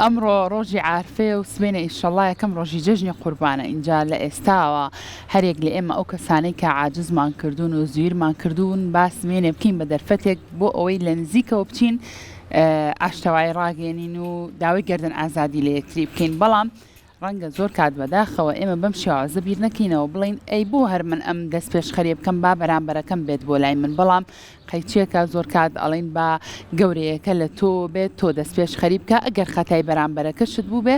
ئەمڕۆ ڕۆژی عارفێ و سبێنە ئیشەڵڵا یەکەم ڕۆژی جەژنی قوربانە اینجا لە ئێستاوە هەرێک لە ئێمە ئەو کەسانەی کە عاجزمان کردوون و زویرمان کردوون با سبێنێ بکەین بە دەرفەتێک بۆ ئەوەی لە نزیکەوە بچین ئاشتەوای ڕاگەێنین و داوای گەردن ئازادی لە یەکتری بکەین بەڵام ڕەنگە زۆر کات بەداخەوە ئێمە بەم شێوازە بیر نەکەینەوە بڵین ئەی بۆ هەر من ئەم دەست پێش خەریە بکەم با بەرامبەرەکەم بێت بۆ لای من بەڵام قەیچێکە زۆر کات ئەڵین با گەورەیەکە لە تۆ بێت تۆ دەست پێش خەریب بکە ئەگەر خەتای بەرامبەرەکەشت بوو بێ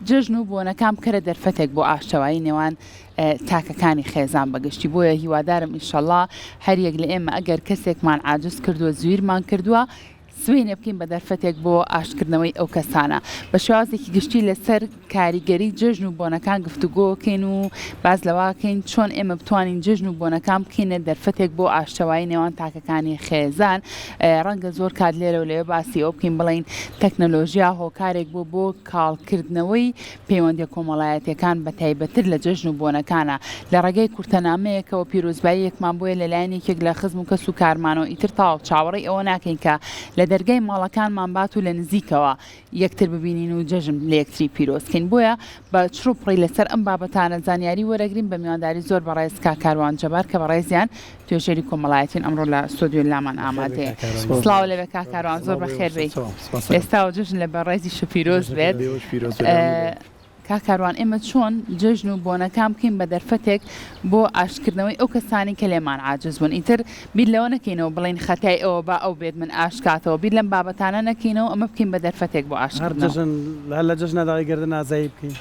جژن و بۆنەکان بکەرە دەرفەتێک بۆ ئاشتەوایی نێوان تاکەکانی خێزان بەگشتی بۆیە هیوادارم ئیشەڵڵا هەریەک لە ئێمە ئەگەر کەسێکمان عاجز کردووە زویرمان کردووە سوێنێ بکەین بە دەرفەتێک بۆ ئاشکردنەوەی ئەو کەسانە بە شێوازێکی گشتی لەسەر کاریگەری جژن و بۆنەکان گفتوگۆکەین و باز لەواکەین چۆن ئێمە بتوانین جژن و بۆنەکان بکەینە دەرفەتێک بۆ ئاشتەوایی نێوان تاکەکانی خێزان ڕەنگە زۆر کات لێرە و لێوە باسی ئەو بکەین بڵین تەکنەلۆژیا هۆکارێک بوو بۆ کاڵکردنەوەی پەیوەندی کۆمەڵایەتیەکان بە تایبەتر لە جژن و بۆنەکانە لە ڕێگەی کورتەنامەیەکەوە پیرۆزبایی یەکمان بۆیە لەلایەن یەکێک لە خزم و کەس و کارمانەوە ئیتر تاو چاوەڕێی ئەوە ناکەین کە لە دەرگای ماڵەکانمان بات و لە نزیکەوە یەکتر ببینین و جەژن لە یەکتری پیرۆزکەین بۆیە بە چڕوپڕی لەسەر ئەم بابەتانە زانیاری وەرەگرین بە میوانداری زۆر بەڕێز کاکاروان جەبار کە بەڕێزیان توێژەری کۆمەڵایەتین ئەمڕۆ لە ستۆدیۆ لامان ئامادەیە سڵاو لەبێ کاکاروان زۆر بەخێر بێ ئێستاوە جژن لە بەڕێزی شەپیرۆز بێت کاکاروان ئێمە چۆن جژن و بۆنەکان بکەین بە دەرفەتێک بۆ ئاشکردنەوەی ئەو کەسانی کە لێمان عاجز بوون ئیتر بیر لەوە نەکەینەوە بڵین خەتای ئەوە با ئەو بێت من ئاشکاتەوە بیر لەم بابەتانە نەکەینەوە ئەمە بکەین بە دەرفەتێک بۆ ئاشکردن لە جژنە داوای گەردن ئازایی بکەین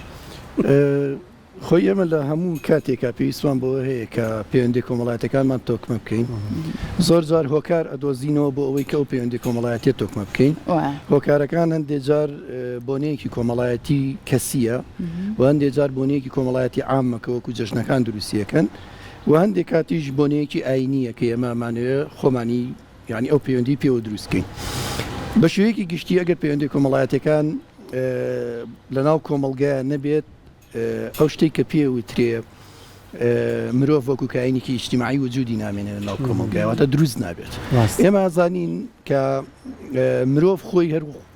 خۆی ئێمە لە هەموو کاتێکا پێویستمان بۆ هەیە کە پەیوەندی کۆمەڵایەتەکانمان تۆکمە بکەین زۆر جار هۆکار ئەدۆزینەوە بۆ ئەوەی کە ئەو پەیوەندی کۆمەڵایەتی تۆکمە بکەین هۆکارەکان هەندێک جار بۆنەیەکی کۆمەڵایەتی کەسیە و هەندێک جار بۆنەیەکی کۆمەڵایەتی عامەکە وەکو جەژنەکان دروستیەکەن و هەندێک کاتیش بۆنەیەکی ئاینیە کە ئێمەمانەوێت خۆمانی یعنی ئەو پەیوەندی پێوە دروستکەین بە شێوەیەکی گشتی ئەگەر پەیوەندی کۆمەڵایەتەکان لەناو کۆمەڵگایە نەبێت ئەو شتێک کە پێوترێ مرۆڤ وەکو کاینێکی ئیجتیماعی وجودی نامێنێت لەناو کۆمەڵگایەوەتە دروست نابێت ئێمە ئازانین کە مرۆڤ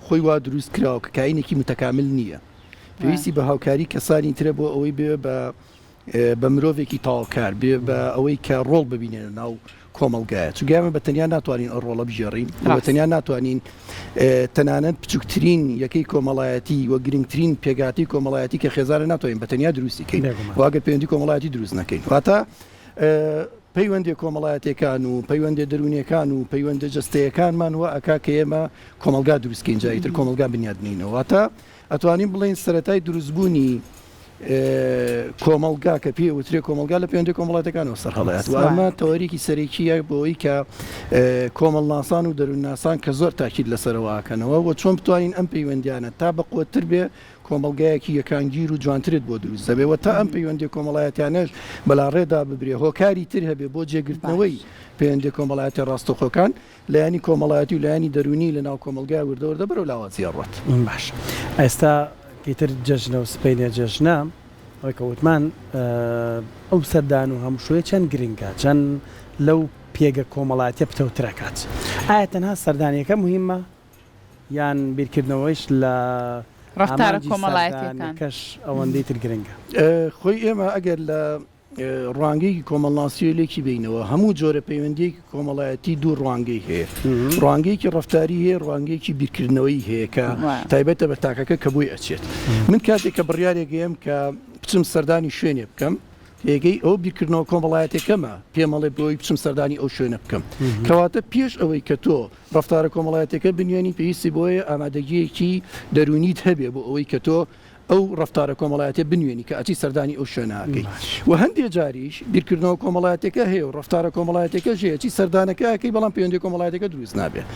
خۆی وا دروست کراوە کە کاینێکی متەکامل نییە پێویستی بە هاوکاری کەسانی ترە بۆ ئەوەی بێ بە مرۆڤێکی تاڵکار بێ بە ئەوەی کە ڕۆڵ ببینێن ناو کۆمەڵگایە چگەمە بە تەنیا ناتوانین ئەو ڕۆڵە بژێڕین بە تەنیا ناتوانین تەنانەت بچووکترین یەکەی کۆمەڵایەتی وە گرنگترین پێگاتی کۆمەڵایەتی کە خێزانە ناتوانین بە تەنیا دروستیکەین واگەر پەیوەندی کۆمەڵایەتی دروست نەکەین واتە پەیوەندی کۆمەڵایەتیەکان و پەیوەندی دەرونیەکان و پەیوەندی جەستەیەکانمان وە ئەکا کە ئێمە کۆمەلگا دروستکەین جاییتر کۆمەلگا بنیادنینەوە واتە ئەتوانین بڵین سەرەتای دروستبوونی کۆمەلگا کە پێوترێ کۆمەلگا لە پەیوەندی کۆمەڵایەتەکان سەرهەڵەیەت و ئەمە تەوەریکی سەرێکیە بۆی کە کۆمەڵناسان و دەروونناسان کە زۆر تاکید لەسەرەوەکەنەوە و چۆن بتوانین ئەم پەیوەندیانە تا بەقوتر بێ کۆمەلگایەکی یەکانگیر و جوانترێت بۆ دروست دەبێەوە تا ئەم پەیوەندی کۆمەڵایەتیانەش بەلاڕێدا ببرێ هۆکاری تر هەبێ بۆ جێگرتنەوەی پەیوەندی کۆمەڵایەتی ڕاستەوخۆکان لایانی کۆمەڵایەتی و لایانی دەرونی لە ناو کۆمەلگای وردەوردە بەرەو لاوە زیێڕێت باش ئێستا ئیتر جەژنە و سپەینە جەژنە ئەوەی کەوتمان ئەو سەردان و هەمووشوێ چەند گرنگە چەند لەو پێگە کۆمەڵایەتیە پتەوترەکات ئایا تەنها سەردانیەکە مهمە یان بیرکردنەوەیش لە ڕەفتارە کۆمەڵایەتیەکان کەش ئەوەندەی تر گرنگە خۆی ئێمە ئەگەر لە ڕوانگەیەکی کۆمەڵناسی لێکی بینەوە هەموو جۆرە پەیوەندیەکی کۆمەڵایەتی دوو ڕوانگەی هەیە ڕوانگەیەکی ڕەفتاری هەیە ڕوانگەیەکی بیرکردنەوەی هەیە کە تایبەتە بە تاکەکە کە بۆی ئەچێت من کاتێک کە بڕیارێکگەم کە بچم سەردانی شوێنێ بکەم هێگەی ئەو بیرکردنەوە کۆمەڵایەتەکەمە پێمەڵێ بۆی بچم سەردانی ئەو شوێنە بکەم کەواتە پێش ئەوەی کە تۆ ڕەفتارە کۆمەڵایەتەکە بنوێنی پێویستی بۆیە ئامادەگیەکی دەرونیت هەبێ بۆ ئەوەی کە تۆ ئەو ڕەفتارە کۆمەڵایەتە بنوێنی کە ئەچی سەردانی ئەو شوێنەکەی و هەندێک جاریش بیرکردنەوە کۆمەڵایەتەکە هەیە و ڕەفتارە کۆمەڵایەتەکە ژێکی سەردانەکەکەی بەڵام پەیوەندی کۆمەڵایەتەکە دروست نابێت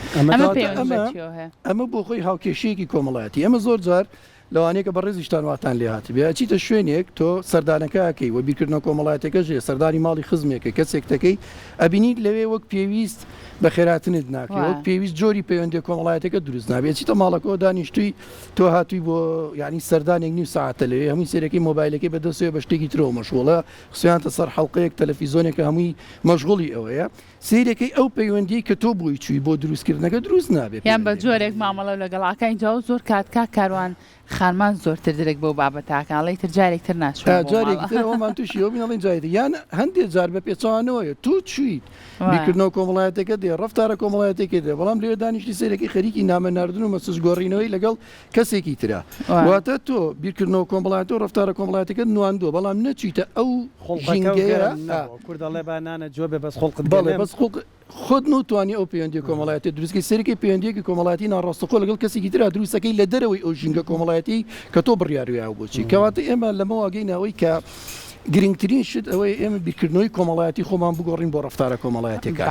ئەمە بۆ خۆی هاوکێشەیەکی کۆمەڵایەتی ئەمە زۆر جار لەوانەیە کە بەڕێزیشتان واتان لێ هاات بێ چیتە شوێنێک تۆ سەردانەکەکەی و بیرکردنەوە کۆمەڵایەتەکە ژێ سەردانی ماڵی خزمێکە کەسێک دەکەی ئەبینیت لەوێ وەک پێویست بە خێراتنت ناکەوە پێویست جۆری پەیوەندی کۆمەڵایەتەکە دروست نابێت چیتە ماڵەکەەوە دانیشتوی تۆ هاتووی بۆ یعنی سەردانێک نی ساعتە لێ هەمووی سێرەکەی مۆبایلەکەی بەدەستەوە بە شتێکی ترەوە مەشغوڵە خسویانتە سەر حەڵقەیەک تەلەڤیزۆنێکە هەمووی مەشغوڵی ئەوەیە سیرەکەی ئەو پەیوەندی کە تۆ بۆی چووی بۆ دروستکردنەکە دروست نابێت یان بە جۆرێک مامەڵە لەگەڵاکە اینجا زۆر کاتکا کاروان خانمان زۆرتر درێک بۆ بابەتاکانڵی تر جارێکتر ناشوێت جارێکترەوەمان تووشیەوە بینەڵی جایێت یان هەندێک جار بە پێچوانەوەیە تو چویت بیکردنەوە کۆمەڵایەتەکە دێ ڕفتارە کۆمەڵایەتێکی دێ بەڵام لێ دانیشتی سیرەکەی خەریکی نامە ناردن و مەسوژگۆڕینەوەی لەگەڵ کەسێکی ترە واتە تۆ بیرکردنەوە کۆمەڵایەتە و ڕفتارە کۆمەڵایەتەکە نواندووە بەڵام نەچیتە ئەو کوردەڵێ بانانە جۆ بێ بەس خۆڵقت بەڵێ بەس خۆت نوتوانی ئەو پەیوەندی کۆمەڵایەتی دروستکەی سەرەکی پەیوەندیەکی کۆمەڵایەتی ناڕاستەخۆ لەگەڵ کەسێکی ترا دروستەکەی لە دەرەوەی ئەو ژینگە کۆمەڵایەتی کە تۆ بڕیارویاوە بۆچی کەواتە ئێمە لەمە واگەی ناوەی کە گرنگترین شت ئەوەی ئێمە بیرکردنەوەی کۆمەڵایەتی خۆمان بگۆڕین بۆ ڕفتارە کۆمەڵایەتەکە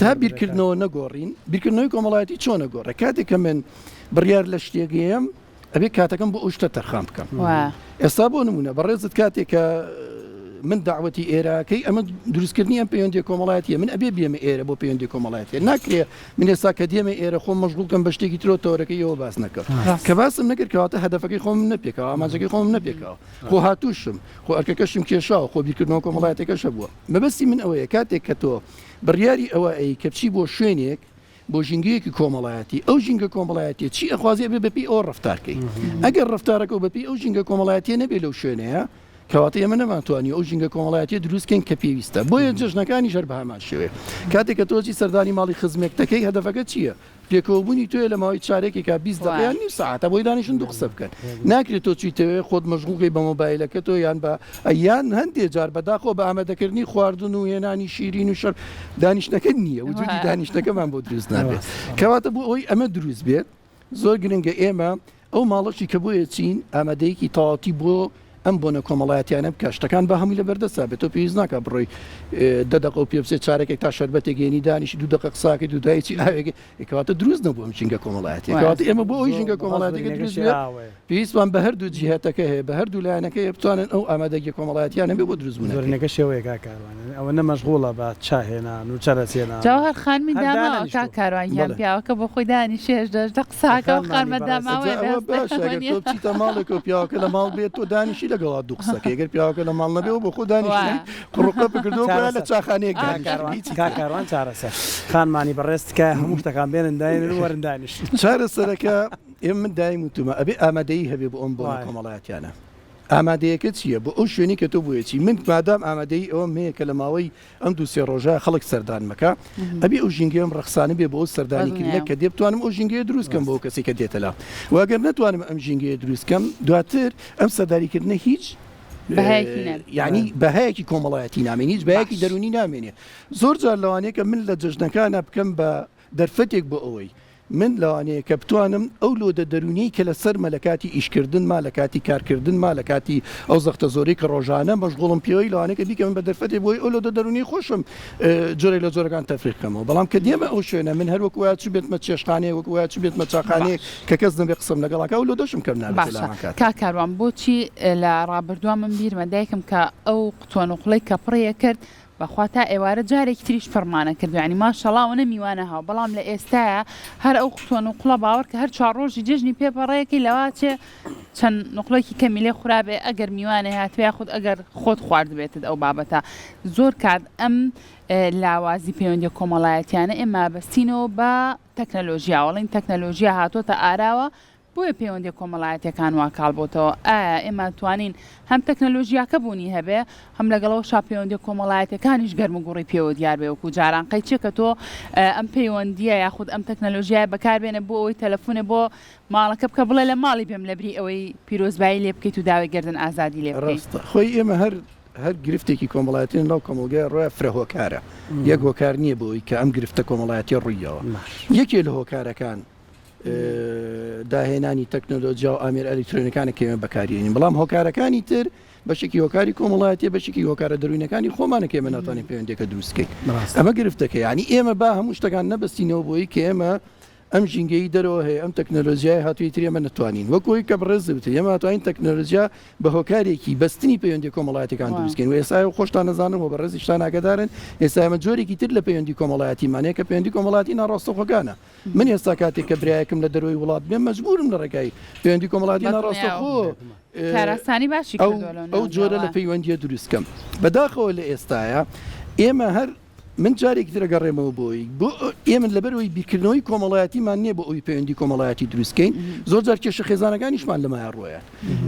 تا بیرکردنەوە نەگۆڕین بیرکردنەوەی کۆمەڵایەتی چۆن نەگۆڕە کاتێک کە من بڕیار لە شتێگەیەم ئەبێ کاتەکەم بۆ ئەو شتە تەرخان بکەم ئێستا بۆ نمونە بەڕێزت کاتێک کە من دعوەتی ئێراکەی ئەمە دروستکردنی ئەم پەیوەندی کۆمەڵایەتیە من ئەبێ بێمە ئێرە بۆ پەیوەندی کۆمەڵایەتیە ناکرێ من ئێستا کە دێمە ئێرە خۆم مەشغوڵکەم بە شتێکی ترۆ تەورەکەی ئەوە باس نەکەم کە باسم نەکرد کەواتە هەدەفەکەی خۆم نەپێکەوە ئاماجەکەی خۆم نەپێکەوە خۆ هاتووشم خۆ ئەرکەکەشم کێشاوە خۆ بیرکردنەوە کۆمەڵایەتەکەشە بووە مەبەستی من ئەوەیە کاتێک کە تۆ بڕیاری ئەوە ئەی کە بچی بۆ شوێنێک بۆ ژینگەیەکی کۆمەڵایەتی ئەو ژینگە کۆمەڵایەتی چی ئەخوازیێ بێ بەپی ئەو ڕفتارکەی ئەگەر ڕفتارەکە و بەپی ئەو ژینگە کۆمەڵایەتیە نەبێ لەو شوێنەیە کەواتە ئێمە نەمانتوانی ئەو ژینگە کۆمەڵایەتی دروستکەین کە پێویستە بۆیە جژنەکانی ژەر بە هەمان شێوێ کاتێک کە تۆچی سەردانی ماڵی خزمێکتەکەی هەدەفەکە چییە؟ پێکەوەبوونی توێ لە ماوەی چارێکێکا 20 دقیقەیان نیم ساعتە بۆی دانیشتن دوو قسە بکەن ناکرێت تۆ چیتەوێ خۆت مەشغوڵی بە مۆبایلەکە تۆ یان بە یان هەندێک جار بەداخۆ بە ئامادەکردنی خواردن و هێنانی شیرین و شەر دانیشتەکە نییە وجودی دانیشتەکەمان بۆ دروست نابێت کەواتە بۆ ئەوەی ئەمە دروست بێت زۆر گرنگە ئێمە ئەو ماڵەشی کە بۆیە چین ئامادەیەکی تەواتی بۆ ئەم بۆنە کۆمەڵایەتیانە بکە شتەکان بە هەمووی لە بەردەسا بێت تۆ پێویست ناکە بڕۆی 10 دقیقە و پێ بچێت چارێکێک تا شەربەتێک گەێنی دانیشی 2 دقیقە قساکەی دوودایکی ئاوێکی کەواتە دروست نەبووە ئەم ژینگە کۆمەڵایەتی کەواتە ئێمە بۆ ئەوی ژینگە کۆمەڵایەتێکە دروست بێت پێویستمان بە هەردوو جیهەتەکە هەیە بە هەردوو لایەنەکەی بتوانن ئەو ئامادەگی کۆمەڵایەتیانە بێ بۆ دروستبوون زۆرینەکە شێوەیە کاکاروانە ئەوە نەمەشغوڵە بە چاهێنان و چارەسێنان جاوهەر خانمی داماوە کاکاروان پیاوەکە بۆ خۆی دانی 6 قساکە و خانمە داماوە بچیتە ماڵێک و پیاوەکە لە ماڵ بێت تۆ دانیشی لەگەڵا دوو قسەکە ئەگەر پیاوەکە لە ماڵ نەبێەوە بۆ خۆ دانیشتی قڕوقە بکردەوە لە چاخانەیەک کاکاروان چارەسەر خانمانی بەڕێستکە هەموو شتەکان بێنن داین وەرن دانیش چارەسەرەکە ئێمە من دایم وتومە ئەبێ ئامادەیی هەبێ بۆ ئەم بۆ کۆمەڵایەتیانە ئامادەیەکە چییە بۆ ئەو شوێنی کە تۆ بۆیەچی من مادام ئامادەی ئەوم هەیە کە لە ماوەی ئەم دووسێ ڕۆژە خەڵک سەردان مەکە ئەبێ ئەو ژینگەم ڕەخسانە بێ بۆ ئەو سەردانیکردنە کە دێبتوانم ئەو ژینگەیە دروستکەم بۆ کەسی کە دێتە لا واگەر نتوانم ئەم ژینگەیە دروستکەم دواتر ئەم سەرداریکردنە هیچ یعنی بەهەیەکی کۆمەڵایەتی نامێنی هیچ بەیەکی دەرونی نامێنێ زۆر جار لەوانەیە کە من لە جژنەکانە بکەم بە دەرفەتێک بۆ ئەوەی من لەوانەیە کە بتوانم ئەو لۆدە دەرونی کە لەسەر مە لە کاتی ئیشکردن ما لە کاتی کارکردن ما لە کاتی ئەو زەختە زۆری کە ڕۆژانە مەشغوڵم پێوەی لەوانەیە بیکەم بە دەرفەتێ بۆی ئەو لۆدە دەرونی خۆشم جۆرێک لە جۆرەکان تەفریقەمەوە بەڵام کە دێمە ئەو شوێنە من هەر وەکوە چ بێتمە چێشخانەیە وەکوە چ بێتمە چاخانەیە کە کەس نەبێ قسم لەگەڵاکە ئەو لۆدەشم کەم نابێت کاکاروان بۆچی لە ڕابردووە من بیرمە دایکم کە ئەو قوتۆن و قوڵەی کە پڕەیە کرد بەخوا تا ئێوارە جارێک تریش فەرمانە کرد ینی ماشەڵاو نەمیوانە هاو بەڵام لە ئێستاە هەر ئەو قوتۆن و قوڵە باوەڕ کە هەر 4 ڕۆژی جژنی پێپەڕەیەکی لەواچێ چەند نقلێکی کەمی لێ خورابێ ئەگەر میوانە هاتوێ خودت ئەگەر خۆت خوارد بێتت ئەو بابەتە زۆر کات ئەم لاوازی پەیوەندی کۆمەڵایەتیانە ئێمە بەستینەوە بە تەکنەلۆژیا وڵین تەکنەلۆژیا هاتۆتە ئاراوە بۆیە پەیوەندی کۆمەڵایەتەکان وا کاڵبووتەوە ئایا ئێمە توانین هەم تەکنەلۆژیاکە بوونی هەبێ هەم لەگەڵەوە شاپەیوەندی کۆمەڵایەتەکانیش گەرم و گوڕی پێوە دیار بێ وەکو جاران قەیچێکە تۆ ئەم پەیوەندیە یاخود ئەم تەکنەلۆژیای بەکاربێنە بۆ ئەوەی تەلەفۆنێ بۆ ماڵەکە بکە بڵێ لە ماڵی بێم لەبری ئەوەی پیرۆزبایی لێ بکەیت و داوای گردن ئازادی لێ بکەیت خۆی ئێمە هەر گرفتێکی کۆمەڵایەتین لەو کۆمەلگای ڕۆیە فرەهۆکارە یەک هۆکار نییە بۆی کە ئەم گرفتە کۆمەڵایەتی ڕوویەوە یەکێ لە هۆکارەکان داهێنانی تەکنۆلۆژیا و ئامێر ئەلکترۆنیەکانە کێمە بەکارێنین بەڵام هۆکارەکانی تر بەشێکی هۆکاری کۆمەڵایەتی بەشێکی هۆکارە دەروینەکانی خۆمانە کێمە ناتوانین پەیوەندیەکە دروستکەین ئەمە گرفتەکە ینی ئێمە با هەموو شتەکان نەبەستینەوە بۆی کە ئێمە ئەم ژینگەی دەرەوە هەیە ئەم تەکنۆلۆژیای هاتووی تری ئەمە نتوانین وەکۆی کە بڕێزوتی ئەمە هاتوانین تەکنۆلۆژیا بە هۆکارێکی بەستنی پەیوەندی کۆمەڵایەتەکان دروستکەین و ئێستا خۆشتان نەزانم و بە ڕێزی شتان ئاگادارن ئێستا ئەمە جۆرێکی تر لە پەیوەندی کۆمەڵایەتیمانەیە کە پەیوەندی کۆمەڵاتی ناڕاستەخۆگانە من ئێستا کاتێک کە برایەکەم لە دەروی وڵات بێم مەجبورم لە ڕێگای پەیوەندی کۆمەڵاتی ناڕاستەخۆ کارەسانی باشی ئەو جۆرە لە پەیوەندیە دروستکەم بەداخەوە لە ئێستاە ئێمە هەر من جارێکی دەگەڕێمەوە بۆی بۆ ئێمە لەبەرەوەی بیرکردنەوەی کۆمەڵایەتیمان نییە بۆ ئەوی پەیوەندی کۆمەڵایەتی دروستکەین زۆر جار کێشە خێزانەکانیشمان لەمایە ڕۆیە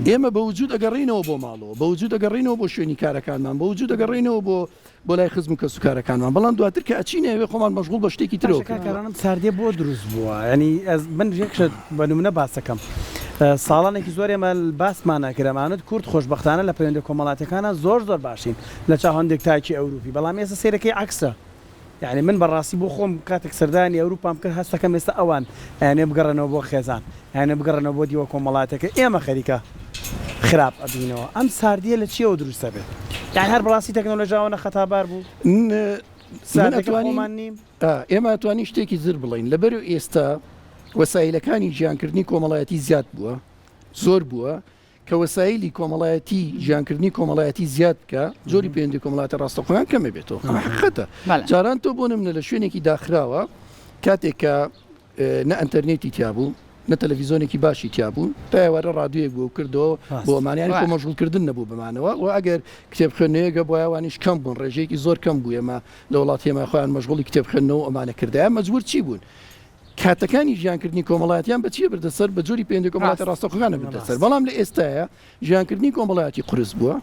ئێمە بە وجود ئەگەڕینەوە بۆ ماڵەوە بە وجود ئەگەڕینەوە بۆ شوێنی کارەکانمان بە وجود ئەگەڕینەوە بۆ لای خزم و کەسوکارەکانمان بەڵام دواتر کە ئەچینەوێ خۆمان مەشغوڵ بە شتێکی ترەوە کارانم ساردێ بۆ دروست بووە ینی من یەکشە بە نمونە باسەکەم ساڵانێکی زۆر ئێمە باسمانە کرەمانت کورد خۆشببختانە لە پەیوەندی کۆمەڵاتەکانە زۆر باشین لە چاو هەندێک تاکی ئەوروپی بەڵام ئێستا سێرەکەی عکسە یعنی من بەڕاستی بۆ خۆم کاتێک سەردانی ئەوروپام کرد هەستەکەم ئێستا ئەوان یانێ بگەڕنەوە بۆ خێزان یانێ بگەڕنەوە بۆ دیوە کۆمەڵاتەکە ئێمە خەریکە خراپ ئەبینەوە ئەم ساردیە لە چیەوە دروستە بێت یان هەر بەڕاستی تەکنۆلۆژیاوە خەتابار بوو سادەکەمان نیم ئێمە توانی شتێکی زر بڵین لەبەر ئێستا وەسایلەکانی ژیانکردنی کۆمەڵایەتی زیاد بووە زۆر بووە کە وەسایلی کۆمەڵایەتی ژیانکردنی کۆمەڵایەتی زیاد بکە جۆری پەیوەندی کۆمەڵاتە ڕاستەخۆیان کەمە بێتەوە حقیقەتە جاران تۆ بۆ نمونە لە شوێنێکی داخراوە کاتێک کە نە ئەنتەرنێتی تیا بوو نە تەلەڤیزۆنێکی باشی تیا بوو تا ئێوارە ڕادیۆیەک بوو کردەوە بۆ ئەمانیان کۆمەژغوڵکردن نەبوو بمانەوە و ئەگەر کتێبخوێنەیەگە بۆ ئەوانیش کەم بوون ڕێژەیەکی زۆر کەم بوو ئێمە لە وڵاتی ئێمە خۆیان مەشغوڵی کتێبخوێنەوە ئەمانە کردایان مەجبور چی بوون کاتەکانی ژیانکردنی کۆمەڵایەتیان بەچیە بردەسەر بە جۆری پەیوەندی کۆمەڵاتی ڕاستەخۆیانە بردەسەر بەڵام لە ئێستاە ژیانکردنی کۆمەڵایەتی قورس بووە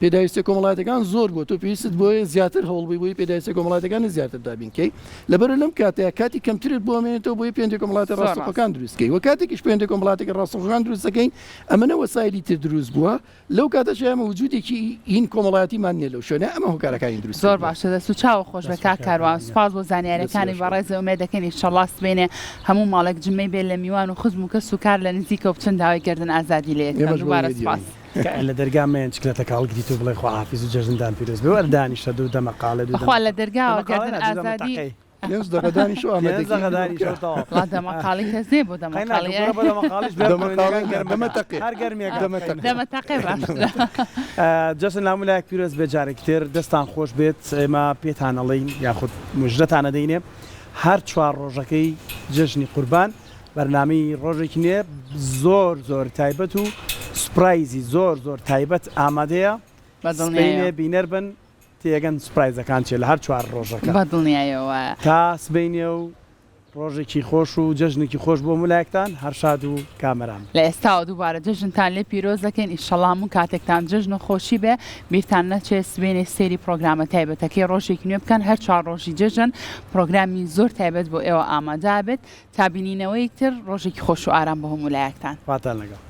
پێداویستە کۆمەڵایەتەکان زۆر بوو تۆ پێویست بۆیە زیاتر هەوڵبووی بۆی پێداویستە کۆمەڵایەتەکانی زیاتر دابینکەی لەبەر لەم کاتەیە کاتی کەمترت بۆ ئەمێنێتەوە بۆی پەیوەندی کۆمەڵاتی ڕاستەخۆیەکان دروستکەی و کاتێکیش پەیوەندی کۆمەڵاتێکی ڕاستەخۆیەکان دروستەکەین ئەمەنە وەسایلی تر دروست بووە لەو کاتەش ئێمە وجودێکی هین کۆمەڵایەتیمان نیە لەو شوێنە ئەمە هۆکارەکانی دروست زۆر باشە دەست و چاوە خۆش بە کاکاروان سوپاس بۆ زانیاریەکانی بەڕێز ئومێد دەکەین ئینشەڵڵا سبەینێ هەموو ماڵێک جمەی بێت لە میوان و خزم و کەس و کار لە نزیکە و بچەند داوایکردن ئازادی لێ دووبارە سوپاس لە دەرگامەیان چکلێتە کاڵگیری تو بڵێ خۆ حافیز و جەژندان پیرۆز بێ وەردانیشە دوو دەمەقالە خوا لە دەرگاوە گردن ئازادی دەقەدانی شو دەمەقاڵی کەس نێ بۆ دەمەقاڵی جەسن لامولایەک پیرۆز بێ جارێک تر دەستان خۆش بێت ئێمە پێتانەڵین یاخود مژدەتانە دەینێ هەر چوار ڕۆژەکەی جژنی قوربان بەرنامەی ڕۆژێکی نێ زۆر تایبەت و سوپرایزی زۆر تایبەت ئامادەیە بەدڵنیایە بینەر بن تێگەن سوپرایزەکان چێ لە هەر چوار ڕۆژەکە بەدڵنیایەوە تا سبەینێ و ڕۆژێکی خۆش و جژنێکی خۆش بۆ مولایەکتان هەر شاد و کامەران لە ئێستاوە دووبارە جژنتان لێ پیرۆز دەکەین ئینشەڵڵا هەموو کاتێکتان جژن و خۆشی بێ بیرتان نەچێت سبەینێ سێری پرۆگرامە تایبەتەکەی ڕۆژێکی نوێ بکەن هەر چوار ڕۆژی جژن پرۆگرامی زۆر تایبەت بۆ ئێوە ئامادە بێت تا بینینەوەی تر ڕۆژێکی خۆش و ئارام بە هەموو لایەکتان واتان لەگەڵ